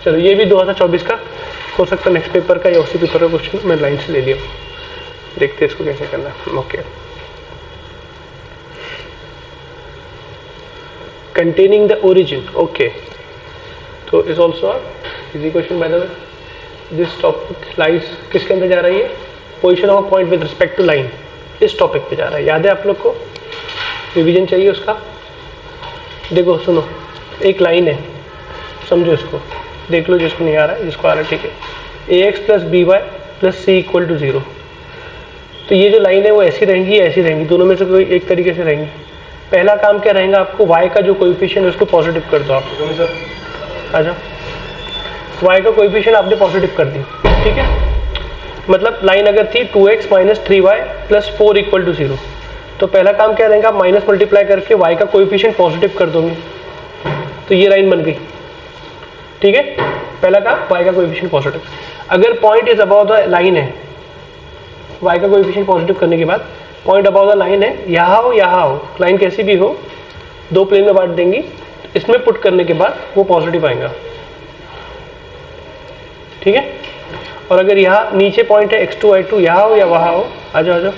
चलो ये भी 2024 का हो सकता है, नेक्स्ट पेपर का या उसी पेपर का क्वेश्चन मैं लाइन से ले लिया, देखते हैं इसको कैसे करना है। Okay, containing the origin, okay, तो is also a easy question by the way. This topic lies किसके अंदर जा रही है, position of point with respect to line, इस टॉपिक पे जा रहा है। याद है आप लोग को, रिवीजन चाहिए उसका। देखो सुनो, एक लाइन है, समझो इसको, देख लो जिसको नहीं आ रहा है, जिसको आ रहा है ठीक है। ax plus B Y plus c equal to 0, तो ये जो लाइन है वो ऐसी रहेंगी या ऐसी रहेंगी, दोनों में से कोई एक तरीके से रहेंगी। पहला काम क्या रहेगा, आपको y का जो कोएफिशिएंट है उसको पॉजिटिव कर दो आप। अच्छा, y का कोएफिशिएंट आपने पॉजिटिव कर दी, ठीक है। मतलब लाइन अगर थी 2x minus 3y plus 4 equal to 0, तो पहला काम क्या रहेगा, आप माइनस मल्टीप्लाई करके y का कोएफिशिएंट पॉजिटिव कर दोगे, तो ये लाइन बन गई, ठीक है। पहला काम y का कोएफिशिएंट पॉजिटिव। अगर point is about the line है, y का कोएफिशिएंट पॉजिटिव करने के बाद पॉइंट अबाउट द लाइन है, यहाँ हो, लाइन कैसी भी हो, दो प्लेन में बांट देंगी, इसमें पुट करने के बाद वो पॉजिटिव आएगा, ठीक है। और अगर यहाँ नीचे पॉइंट है x2 y2, यहाँ हो या वहाँ हो, आ जाओ,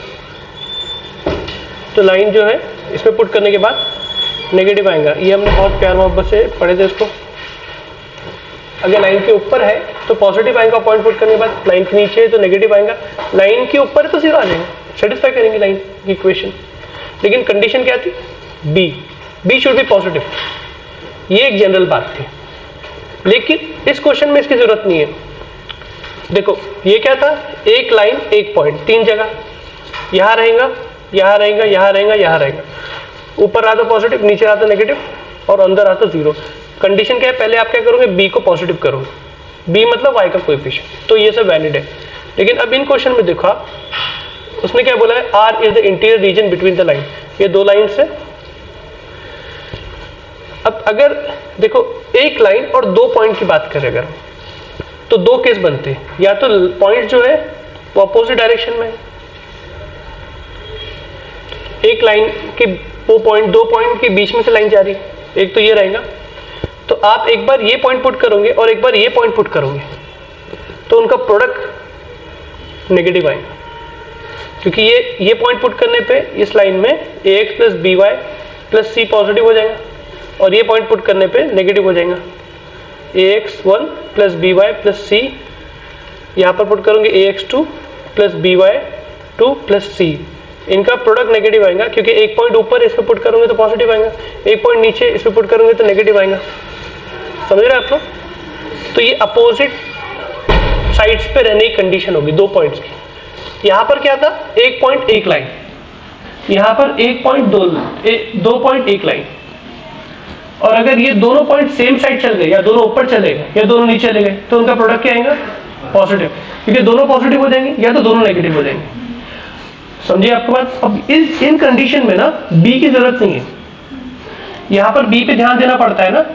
तो लाइन जो है इसमें पुट करने के बाद नेगेटिव आएगा। ये हमने बहुत प्यार मोहब्बत से पढ़े थे इसको। अगर लाइन के ऊपर है तो पॉजिटिव आएगा पॉइंट पुट करने के बाद, लाइन के नीचे है तो नेगेटिव आएगा, लाइन के ऊपर है तो 0 आ जाएगा, सेटिस्फाई करेंगे लाइन की इक्वेशन। लेकिन कंडीशन क्या थी, बी शुड बी पॉजिटिव, ये एक जनरल बात थी। लेकिन इस क्वेश्चन में इसकी जरूरत नहीं है। देखो ये क्या था, एक लाइन एक पॉइंट, 3 जगह, यहाँ रहेगा, यहाँ रहेगा, यहाँ रहेगा, यहाँ रहेगा, ऊपर रहा तो पॉजिटिव, नीचे रहा तो नेगेटिव, और अंदर रहा तो 0। कंडीशन क्या है, पहले आप क्या करोगे, बी को पॉजिटिव करोगे, बी मतलब y का कोएफिशिएंट, तो ये सब वैलिड है। लेकिन अब इन क्वेश्चन में देखो आप, उसने क्या बोला है, R is the interior region between the line, ये 2 लाइन से। अब अगर देखो एक लाइन और 2 पॉइंट की बात करें अगर, तो 2 केस बनते हैं, या तो पॉइंट जो है वो अपोजिट डायरेक्शन में है, एक लाइन के वो पॉइंट, 2 पॉइंट के बीच में से लाइन जा रही है, एक तो ये रहेगा, तो आप एक बार ये पॉइंट पुट करोगे और एक बार ये पॉइंट पुट करोगे, तो उनका प्रोडक्ट नेगेटिव आएगा, क्योंकि ये पॉइंट पुट करने पे इस लाइन में ax plus B Y plus C positive हो जाएगा, और ये पॉइंट पुट करने पे नेगेटिव हो जाएगा, ax1 plus B Y plus C, यहाँ पर पुट करोगे ax2 plus B Y 2 plus C, इनका प्रोडक्ट नेगेटिव आएगा, क्योंकि एक पॉइंट ऊपर इस पे पुट करोगे तो पॉजिटिव आएगा, एक पॉइंट नीचे इस पे पुट करोगे तो नेगेटिव आएगा। समझ रहे आप लोग? तो ये अपोजिट साइड्स पे रहने की कंडीशन होगी 2 पॉइंट्स की। यहाँ पर क्या था, एक पॉइंट एक लाइन, यहाँ पर एक पॉइंट 2 पॉइंट एक लाइन, और अगर ये दोनों पॉइंट सेम साइड चल गए, या दोनों ऊपर चले गए या दोनों नीचे चले गए, तो उनका प्रोडक्ट क्या आएगा, पॉजिटिव, क्योंकि दोनों पॉजिटिव हो जाएंगे या तो दोनों नेगेटिव हो जाएंगे। समझिए आपके बात। अब इन कंडीशन में ना बी की जरूरत नहीं है, यहाँ पर बी पे ध्यान देना पड़ता है ना,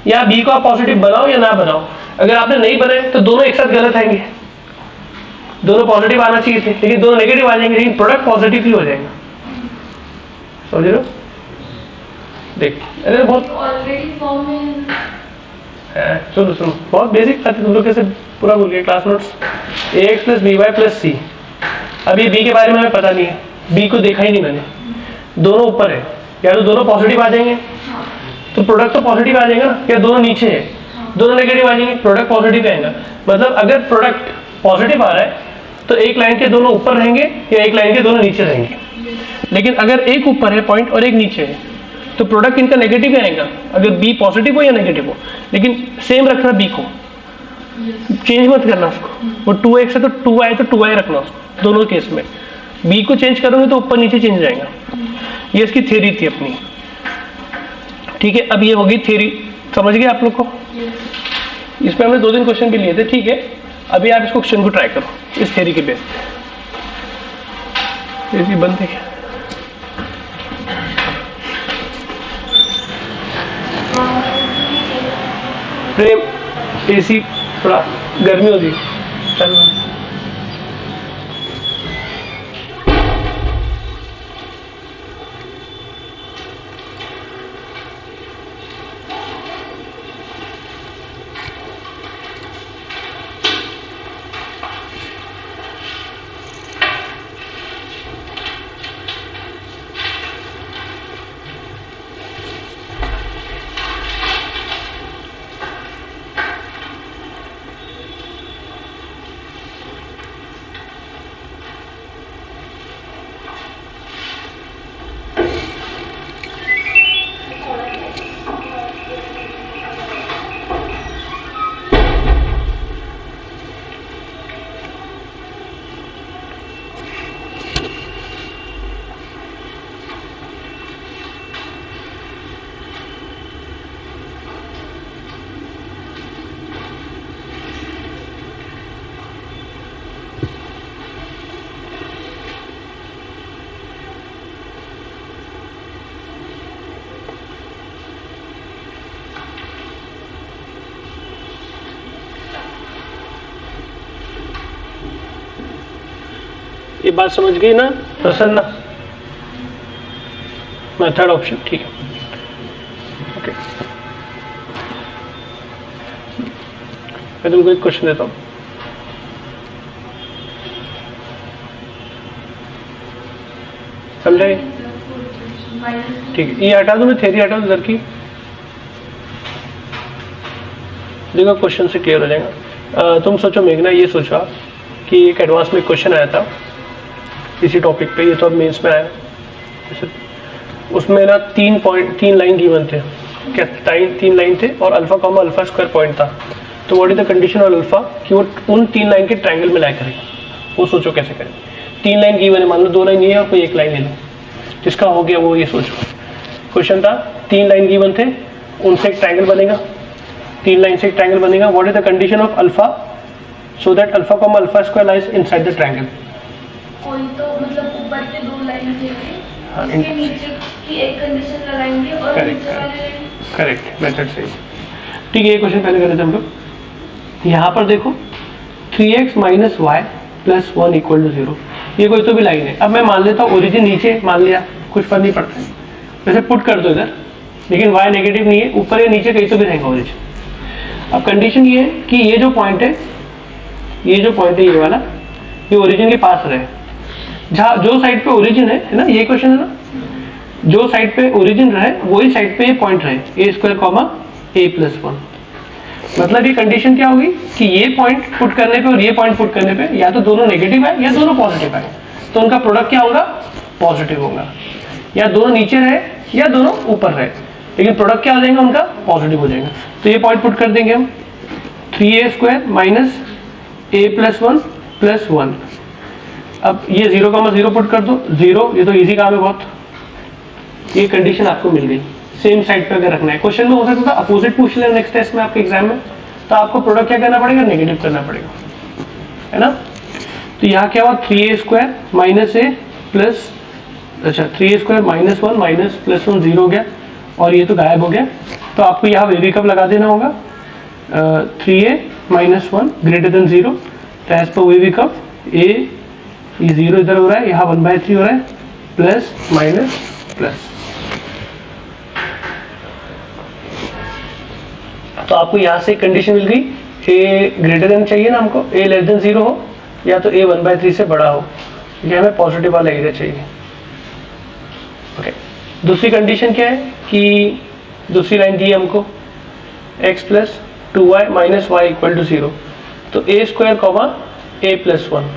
या बी को आप पॉजिटिव बनाओ या ना बनाओ, अगर आपने नहीं बनाए तो दोनों एक साथ गलत आएंगे, दोनों पॉजिटिव आना चाहिए थे लेकिन दोनों नेगेटिव आ जाएंगे, लेकिन प्रोडक्ट पॉजिटिव ही हो जाएगा। समझ रहे हो? देख अरे बहुत ऑलरेडी फॉर्म में है, सुनो बहुत बेसिक बात है, तुम लोग कैसे पूरा भूल गए class notes. ax plus B Y plus C, अभी बी के बारे में हमें पता नहीं है, बी को देखा ही नहीं मैंने, दोनों ऊपर है, या तो दोनों पॉजिटिव आ जाएंगे तो प्रोडक्ट तो पॉजिटिव आ जाएगा ना, या दोनों नीचे है दोनों नेगेटिव आ जाएंगे, प्रोडक्ट पॉजिटिव आएगा। मतलब अगर प्रोडक्ट पॉजिटिव आ रहा है तो एक लाइन के दोनों ऊपर रहेंगे या एक लाइन के दोनों नीचे रहेंगे, लेकिन अगर एक ऊपर है पॉइंट और एक नीचे है तो प्रोडक्ट इनका नेगेटिव आएगा, अगर बी पॉजिटिव हो या नेगेटिव हो, लेकिन सेम रखना बी को, चेंज मत करना उसको, वो 2x है तो 2y तो 2y रखना उसको, दोनों केस में बी को चेंज करोगे तो ऊपर नीचे चेंज जाएगा। ये इसकी थ्योरी थी अपनी, ठीक है। अब ये होगी थ्योरी, समझ गए आप लोग को? इसमें हमने 2-3 क्वेश्चन भी लिए थे, ठीक है। अभी आप इस क्वेश्चन को ट्राई करो इस थ्योरी के बेस पे। ये बंद है क्या? प्रेम एसी थोड़ा गर्मी होगी, चल ये बात समझ गई ना प्रसन्ना? मेथड ऑप्शन, ठीक है। ओके, मैं तुमको एक क्वेश्चन देता हूँ। समझाइए? ठीक है, ये हटा दो, मैं थ्योरी हटा दो इधर की। देखो क्वेश्चन से क्लियर हो जाएगा। तुम सोचो मेघना, ये सोचो आप कि एक एडवांस में क्वेश्चन आया था इसी टॉपिक पे, ये तो अब मेंस में आया, उसमें ना 3 लाइन गिवन थे, क्या 3 लाइन थे और alpha comma alpha square point था। तो what is the condition of alpha कि वो उन 3 लाइन के ट्रायंगल में लाया करेगा। वो सोचो कैसे करें। 3 लाइन गिवन है, मान लो 2 लाइन ये है और कोई एक लाइन ले लो, जिसका हो गया वो ये सोचो। क्वेश्चन था 3 लाइन गिवन थे, उनसे एक ट्रायंगल बनेगा, 3 लाइन से एक ट्रायंगल बनेगा। What is the condition of alpha so that alpha comma alpha square lies inside the triangle. कोई तो मतलब ऊपर के 2 लाइन के उसके नीचे की एक कंडीशन लगाएंगे और नीचे वाले करेक्ट मेथड सही। ठीक है, ये क्वेश्चन पहले कर लेते हैं हम लोग। यहाँ पर देखो 3x minus y plus 1 equal to 0, ये कोई तो भी लाइन है। अब मैं मान लेता हूँ ओरिजिन नीचे मान लिया, कुछ फर्क नहीं पड़ता है, वैसे पुट कर दो इधर, लेकिन y नेगेटिव नहीं है, ऊपर या नीचे कहीं तो भी रहेगा ओरिजिन। अब कंडीशन ये है कि ये जो पॉइंट है, ये वाला, ये ओरिजिन के पास रहे। जहाँ जो साइड पे ओरिजिन है ना, ये क्वेश्चन है ना, जो साइड पे ओरिजिन रहे वही साइड पे ये पॉइंट रहे, a square comma a plus 1। मतलब ये कंडीशन क्या होगी कि ये पॉइंट पुट करने पे और ये पॉइंट पुट करने पे या तो दोनों नेगेटिव है या दोनों पॉजिटिव है, तो उनका प्रोडक्ट क्या होगा, पॉजिटिव होगा। या दोनों नीचे रहे या दोनों ऊपर रहे, लेकिन प्रोडक्ट क्या हो जाएगा उनका, पॉजिटिव हो जाएगा। तो ये पॉइंट पुट कर देंगे हम, 3a square minus a plus 1 plus 1। अब ये 0,0 पुट कर दो, 0, ये तो इजी काम है बहुत। ये कंडीशन आपको मिल गई। सेम साइड पे अगर रखना है, क्वेश्चन में हो सकता था अपोजिट पूछ ले नेक्स्ट टेस्ट में आपके एग्जाम में, तो आपको प्रोडक्ट क्या करना पड़ेगा, नेगेटिव करना पड़ेगा, है ना। तो यहाँ क्या हुआ, 3a square minus a plus, अच्छा 3a square minus 1 minus plus 1 0 हो गया, और ये तो गायब हो गया। तो आपको यहाँ वेरी कब लगा देना होगा, 3a माइनस 1 ग्रेटर देन 0। तो एज पर वेरी कब a, ये 0 इधर हो रहा है, यहाँ 1/3 हो रहा है, प्लस माइनस प्लस। तो आपको यहाँ से कंडीशन मिल गई, a ग्रेटर देन चाहिए ना हमको, a लेस देन 0 हो या तो a 1/3 से बड़ा हो, ये हमें पॉजिटिव वाला एरिया चाहिए। ओके, दूसरी कंडीशन क्या है कि दूसरी लाइन दी है हमको x plus 2y minus y equal to 0, तो a square comma a plus 1।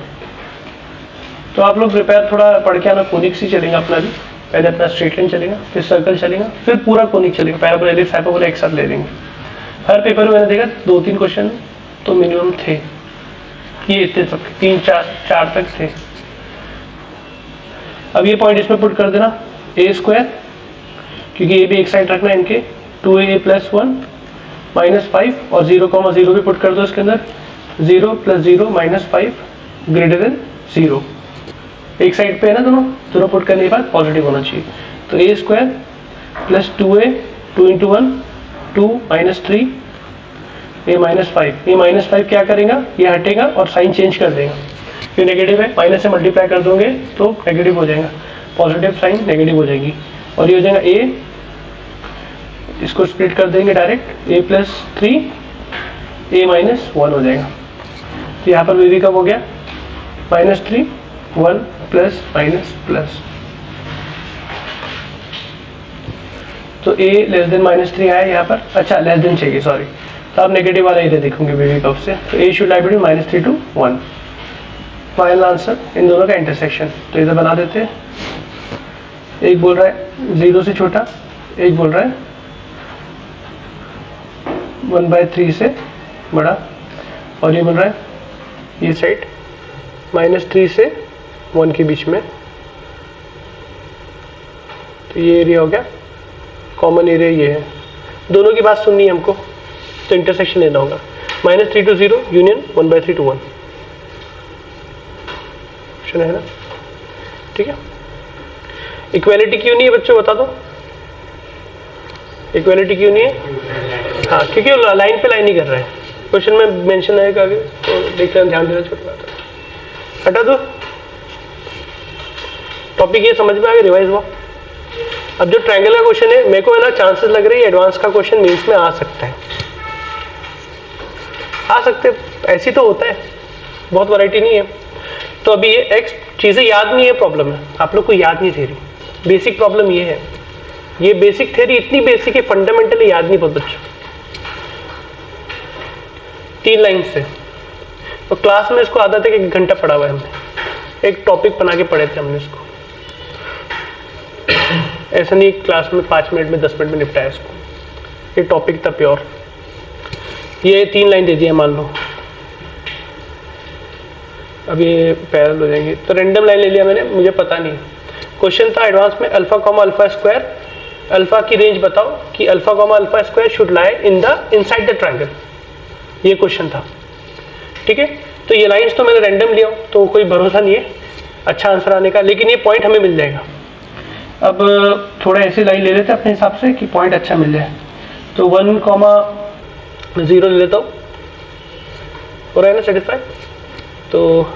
तो आप लोग प्रिपेयर थोड़ा पढ़ के आना, कोनिक ही चलेगा अपना भी, पहले अपना स्ट्रेट लाइन चलेगा, फिर सर्कल चलेगा, फिर पूरा कोनिक चलेगा, पैराबोला एलिप्स हाइपरबोला एक साथ ले लेंगे। हर पेपर में मैंने देखा 2-3 क्वेश्चन तो मिनिमम थे, ये इतने तक 3-4 तक थे। अब ये पॉइंट इसमें पुट कर देना, a स्क्वायर, क्योंकि ये भी एक साइड रखना है इनके, 2a प्लस 1 माइनस 5, और 0,0 भी पुट कर दो इसके अंदर, 0 प्लस 0 माइनस 5 ग्रेटर देन 0। एक साइड पे है ना, दोनों पुट करने के बाद पॉजिटिव होना चाहिए। तो a square plus 2a, 2 into 1 2 minus 3 a minus 5। ये माइनस 5 क्या करेगा, ये हटेगा और साइन चेंज कर देगा, ये नेगेटिव है, माइनस से मल्टीप्लाई कर दोगे तो नेगेटिव हो जाएगा, पॉजिटिव साइन नेगेटिव हो जाएगी, और ये हो जाएगा a, इसको स्प्लिट कर देंगे direct, a plus 3 a minus 1 हो जाएगा। तो यहाँ पर भी कब हो गया, माइनस 3 1 प्लस माइनस प्लस। तो a लेस देन -3 आया यहाँ पर, अच्छा लेस देन चाहिए, सॉरी, तो आप नेगेटिव वाला इधर देखोगे बेबी कप से। तो a should lie between -3 to 1। Final answer in दोनों का इंटरसेक्शन, तो इधर बना देते हैं। एक बोल रहा है 0 से छोटा, एक बोल रहा है 1/3 से बड़ा, और ये बोल रहा है ये साइड -3 से 1 के बीच में। तो ये एरिया हो गया, कॉमन एरिया ये है, दोनों की बात सुननी है हमको, तो इंटरसेक्शन लेना होगा, -3 to 0 यूनियन 1/3 to 1, ऑप्शन है ना। ठीक है, इक्वालिटी क्यों नहीं है बच्चों, बता दो, इक्वालिटी क्यों नहीं है? हाँ, क्योंकि लाइन पे लाइन ही कर रहे हैं, क्वेश्चन में मेंशन आएगा आगे, तो देख लेना, ध्यान देना, छोटी बात है, हटा दो। टॉपिक ये समझ में आ गया, रिवाइज हुआ। अब जो ट्रायंगल का क्वेश्चन है, मेरे को है ना चांसेस लग रही है एडवांस का क्वेश्चन मेंस में आ सकता है, आ सकते, ऐसी तो होता है, बहुत वैरायटी नहीं है। तो अभी ये एक्स चीजें याद नहीं है, प्रॉब्लम है आप लोग को याद नहीं थ्योरी, बेसिक प्रॉब्लम ये है, ये बेसिक थ्योरी इतनी बेसिक है, फंडामेंटली याद नहीं बहुत बच्चों। 3 लाइन से तो क्लास में इसको आदत है कि 1 घंटा पढ़ा हुआ है हमने, एक टॉपिक बना के पढ़े थे हमने इसको, ऐसा नहीं क्लास में 5 मिनट में 10 मिनट में निपटाया इसको, ये टॉपिक था प्योर। ये 3 लाइन दे दी है मान लो, अब ये पैरेलल हो जाएंगे, तो रैंडम लाइन ले लिया मैंने, मुझे पता नहीं। क्वेश्चन था एडवांस में alpha comma alpha square, alpha की रेंज बताओ कि alpha comma alpha square should lie in the inside the triangle, ये क्वेश्चन था, ठीक है। तो ये लाइंस तो मैंने रैंडम लिया, तो कोई भरोसा नहीं है अच्छा आंसर आने का, लेकिन ये पॉइंट हमें मिल जाएगा। अब थोड़ा ऐसी लाइन ले लेते हैं अपने हिसाब से कि पॉइंट अच्छा मिल जाए, तो 1,0 ले लेता हूँ, हो रहा है ना सेटिस्फाई। तो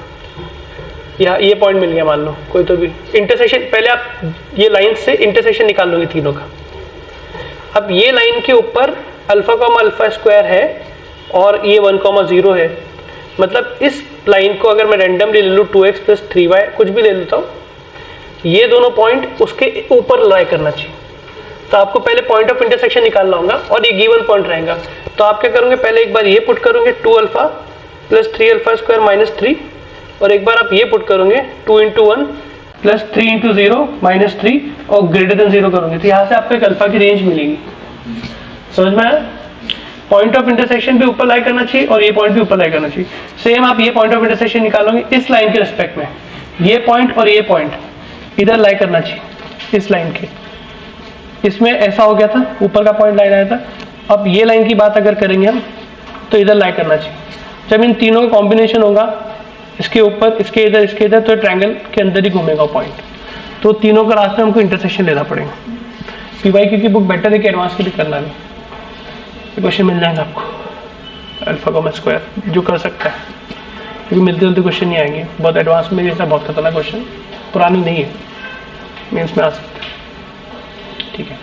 ये पॉइंट मिल गया मान लो, कोई तो भी इंटरसेक्शन, पहले आप ये लाइन से इंटरसेक्शन निकाल लोगे तीनों का। अब ये लाइन के ऊपर अल्फा कॉमा अल्फा स्क्वायर है और ये 1,0 है, मतलब इस लाइन को अगर मैं रैंडमली ले लूँ 2x + 3y कुछ भी ले लेता हूँ, ये दोनों पॉइंट उसके ऊपर लाई करना चाहिए। तो आपको पहले पॉइंट ऑफ इंटरसेक्शन निकालना होगा और ये गिवन पॉइंट रहेगा। तो आप क्या करोगे, पहले एक बार ये पुट करोगे 2α + 3α² - 3, और एक बार आप ये पुट करोगे 2 × 1 + 3 × 0 - 3 और >0 करोगे, तो यहाँ से आपको एक अल्फा की रेंज मिलेगी। समझ में आया? पॉइंट ऑफ इंटरसेक्शन भी ऊपर लाई करना चाहिए और ये पॉइंट भी ऊपर लाई करना चाहिए। सेम आप ये पॉइंट ऑफ इंटरसेक्शन निकालोगे इस लाइन के रिस्पेक्ट में, ये पॉइंट और ये पॉइंट इधर लाई करना चाहिए, इस लाइन के, इसमें ऐसा हो गया था, ऊपर का पॉइंट लाइन आया था। अब ये लाइन की बात अगर करेंगे हम, तो इधर लाई करना चाहिए। जब इन तीनों का कॉम्बिनेशन होगा, इसके ऊपर, इसके इधर, तो ट्रायंगल के अंदर ही घूमेगा पॉइंट। तो तीनों का रास्ते हमको इंटरसेक्शन लेना पड़ेगा। PYQ की बुक बेटर है कि एडवांस के लिए करना नहीं, ये क्वेश्चन मिल जाएंगे आपको अल्फा कॉमा स्क्वायर, जो कर सकता है, क्योंकि मिलते जुलते क्वेश्चन नहीं आएंगे बहुत एडवांस में, जैसा बहुत खतरनाक क्वेश्चन पुरानी नहीं है, मीन्स में आ सकता है, ठीक है।